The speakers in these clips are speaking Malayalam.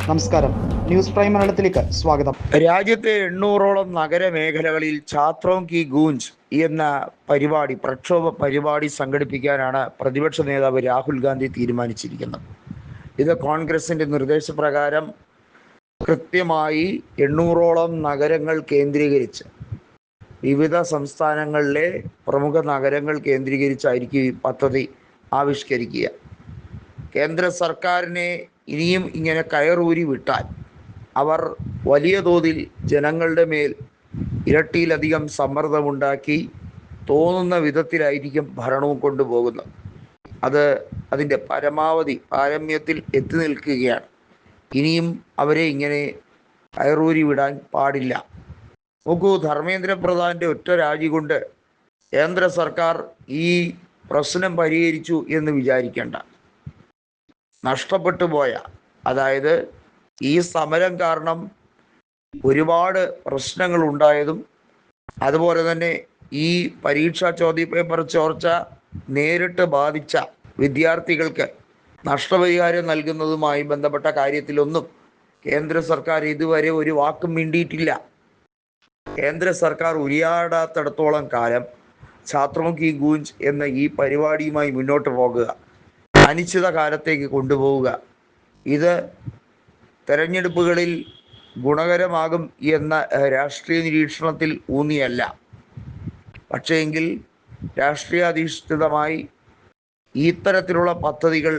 നമസ്കാരം, ന്യൂസ് പ്രൈം മലയാളത്തിലേക്ക് സ്വാഗതം. രാജ്യത്തെ 800ഓളം നഗരമേഖലകളിൽ ഛാത്രോം കി ഗൂഞ്ച് എന്ന പ്രക്ഷോഭ പരിപാടി സംഘടിപ്പിക്കാനാണ് പ്രതിപക്ഷ നേതാവ് രാഹുൽ ഗാന്ധി തീരുമാനിച്ചിരിക്കുന്നത്. ഇത് കോൺഗ്രസിന്റെ നിർദ്ദേശപ്രകാരം കൃത്യമായി 800ഓളം നഗരങ്ങൾ കേന്ദ്രീകരിച്ച് വിവിധ സംസ്ഥാനങ്ങളിലെ പ്രമുഖ നഗരങ്ങൾ കേന്ദ്രീകരിച്ചായിരിക്കും ഈ പദ്ധതി ആവിഷ്കരിക്കുക. കേന്ദ്ര സർക്കാരിനെ ഇനിയും ഇങ്ങനെ കയറൂരി വിട്ടാൽ അവർ വലിയ തോതിൽ ജനങ്ങളുടെ മേൽ ഇരട്ടിയിലധികം സമ്മർദ്ദമുണ്ടാക്കി തോന്നുന്ന വിധത്തിലായിരിക്കും ഭരണവും കൊണ്ടുപോകുന്നത്. അതിൻ്റെ പരമാവധി പാരമ്യത്തിൽ എത്തി നിൽക്കുകയാണ്. ഇനിയും അവരെ ഇങ്ങനെ കയറൂരി വിടാൻ പാടില്ല. നോക്കൂ, ധർമ്മേന്ദ്ര പ്രധാൻ്റെ ഒറ്റ രാജി കൊണ്ട് കേന്ദ്ര സർക്കാർ ഈ പ്രശ്നം പരിഹരിച്ചു എന്ന് വിചാരിക്കേണ്ട. നഷ്ടപ്പെട്ടു പോയ, അതായത് ഈ സമരം കാരണം ഒരുപാട് പ്രശ്നങ്ങൾ ഉണ്ടായതും അതുപോലെ തന്നെ ഈ പരീക്ഷാ ചോദ്യപേപ്പർ ചോർച്ച നേരിട്ട് ബാധിച്ച വിദ്യാർത്ഥികൾക്ക് നഷ്ടപരിഹാരം നൽകുന്നതുമായി ബന്ധപ്പെട്ട കാര്യത്തിലൊന്നും കേന്ദ്ര സർക്കാർ ഇതുവരെ ഒരു വാക്കും മിണ്ടിയിട്ടില്ല. കേന്ദ്ര സർക്കാർ ഉരിയാടാത്തിടത്തോളം കാലം ഛാത്രോം കി ഗൂഞ്ച് എന്ന ഈ പരിപാടിയുമായി മുന്നോട്ട് പോകുക, അനിശ്ചിത കാലത്തേക്ക് കൊണ്ടുപോവുക, ഇത് തെരഞ്ഞെടുപ്പുകളിൽ ഗുണകരമാകും എന്ന രാഷ്ട്രീയ നിരീക്ഷണത്തിൽ ഊന്നിയല്ല. പക്ഷേങ്കിൽ രാഷ്ട്രീയാധിഷ്ഠിതമായി ഇത്തരത്തിലുള്ള പദ്ധതികൾ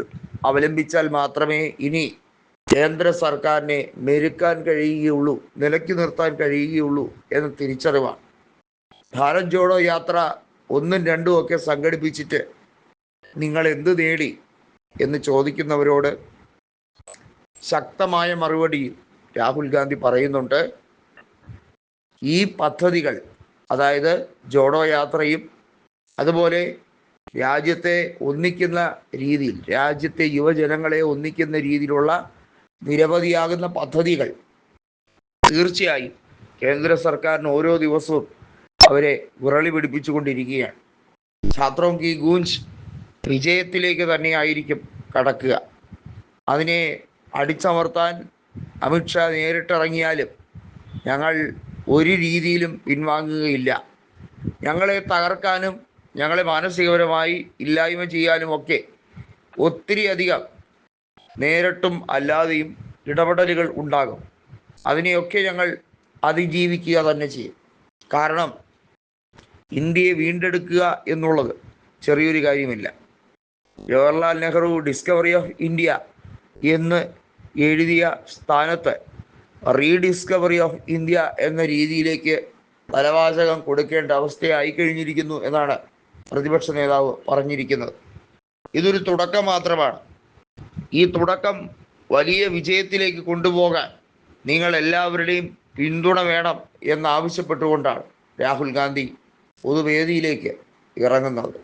അവലംബിച്ചാൽ മാത്രമേ ഇനി കേന്ദ്ര സർക്കാരിനെ മെരുക്കാൻ കഴിയുകയുള്ളൂ, നിലയ്ക്ക് നിർത്താൻ കഴിയുകയുള്ളൂ എന്ന തിരിച്ചറിവാണ്. ഭാരത് ജോഡോ യാത്ര 1ഉം 2ഉം ഒക്കെ സംഘടിപ്പിച്ചിട്ട് നിങ്ങൾ എന്ത് നേടി എന്ന് ചോദിക്കുന്നവരോട് ശക്തമായ മറുപടി രാഹുൽ ഗാന്ധി പറയുന്നുണ്ട്. ഈ പദ്ധതികൾ, അതായത് ജോഡോ യാത്രയും അതുപോലെ രാജ്യത്തെ ഒന്നിക്കുന്ന രീതിയിൽ, രാജ്യത്തെ യുവജനങ്ങളെ ഒന്നിക്കുന്ന രീതിയിലുള്ള നിരവധിയാകുന്ന പദ്ധതികൾ തീർച്ചയായും കേന്ദ്ര സർക്കാരിന് ഓരോ ദിവസവും അവരെ വിറളി പിടിപ്പിച്ചുകൊണ്ടിരിക്കുകയാണ്. ഛാത്രോം കി ഗൂഞ്ച് വിജയത്തിലേക്ക് തന്നെയായിരിക്കും കടക്കുക. അതിനെ അടിച്ചമർത്താൻ അമിത്ഷാ നേരിട്ടിറങ്ങിയാലും ഞങ്ങൾ ഒരു രീതിയിലും പിൻവാങ്ങുകയില്ല. ഞങ്ങളെ തകർക്കാനും ഞങ്ങളെ മാനസികപരമായി ഇല്ലായ്മ ചെയ്യാനുമൊക്കെ ഒത്തിരിയധികം നേരിട്ടും അല്ലാതെയും ഇടപെടലുകൾ ഉണ്ടാകും. അതിനെയൊക്കെ ഞങ്ങൾ അതിജീവിക്കുക തന്നെ ചെയ്യും. കാരണം ഇന്ത്യയെ വീണ്ടെടുക്കുക എന്നുള്ളത് ചെറിയൊരു കാര്യമില്ല. Jawaharlal Nehru discovery of India എന്ന് എഴുതിയ സ്ഥാനത്ത് റീഡിസ്കവറി ഓഫ് ഇന്ത്യ എന്ന രീതിയിലേക്ക് തലവാചകം കൊടുക്കേണ്ട അവസ്ഥയായി കഴിഞ്ഞിരിക്കുന്നു എന്നാണ് പ്രതിപക്ഷ നേതാവ് പറഞ്ഞിരിക്കുന്നത്. ഇതൊരു തുടക്കം മാത്രമാണ്. ഈ തുടക്കം വലിയ വിജയത്തിലേക്ക് കൊണ്ടുപോകാൻ നിങ്ങൾ എല്ലാവരുടെയും പിന്തുണ വേണം എന്നാവശ്യപ്പെട്ടുകൊണ്ടാണ് രാഹുൽ ഗാന്ധി പൊതുവേദിയിലേക്ക് ഇറങ്ങുന്നത്.